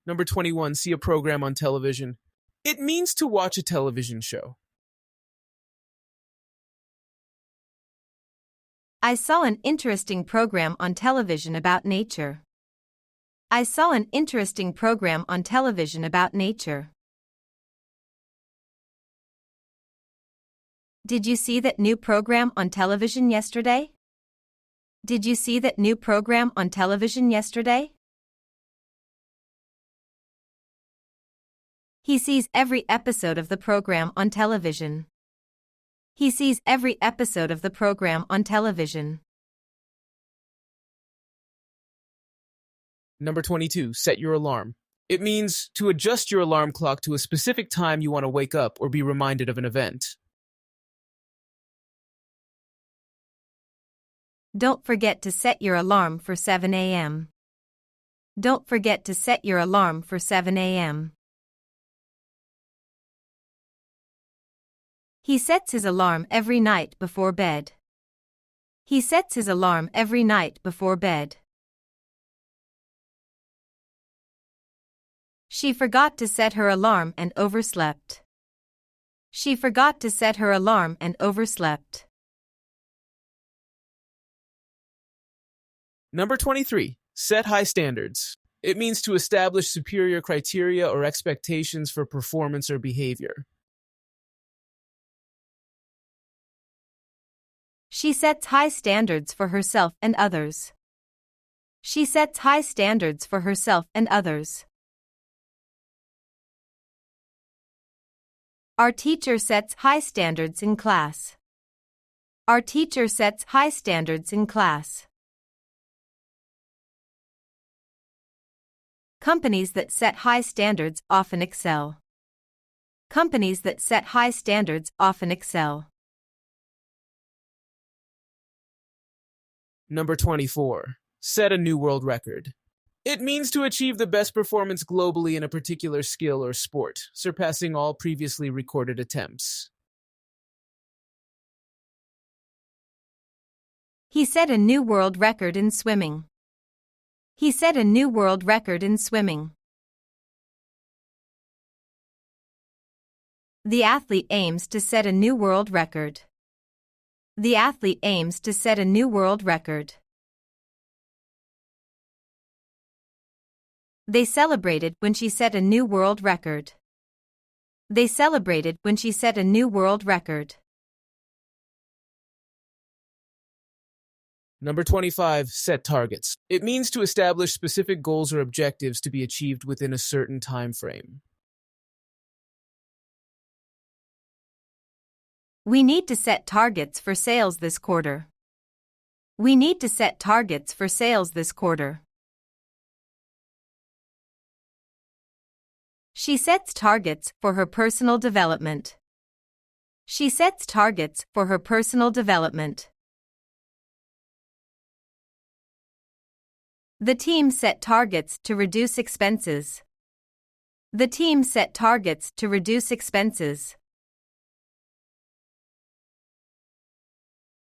Number 21, see a program on television. It means to watch a television show. I saw an interesting program on television about nature. I saw an interesting program on television about nature. Did you see that new program on television yesterday? Did you see that new program on television yesterday? He sees every episode of the program on television. He sees every episode of the program on television. Number 22, set your alarm. It means to adjust your alarm clock to a specific time you want to wake up or be reminded of an event. Don't forget to set your alarm for 7 a.m. Don't forget to set your alarm for 7 a.m. He sets his alarm every night before bed. He sets his alarm every night before bed. She forgot to set her alarm and overslept. She forgot to set her alarm and overslept. Number 23, set high standards. It means to establish superior criteria or expectations for performance or behavior. She sets high standards for herself and others. She sets high standards for herself and others. Our teacher sets high standards in class. Our teacher sets high standards in class. Companies that set high standards often excel. Companies that set high standards often excel. Number 24, set a new world record. It means to achieve the best performance globally in a particular skill or sport, surpassing all previously recorded attempts. He set a new world record in swimming. He set a new world record in swimming. The athlete aims to set a new world record. The athlete aims to set a new world record. They celebrated when she set a new world record. They celebrated when she set a new world record. Number 25, set targets. It means to establish specific goals or objectives to be achieved within a certain time frame. We need to set targets for sales this quarter. We need to set targets for sales this quarter. She sets targets for her personal development. She sets targets for her personal development. The team set targets to reduce expenses. The team set targets to reduce expenses.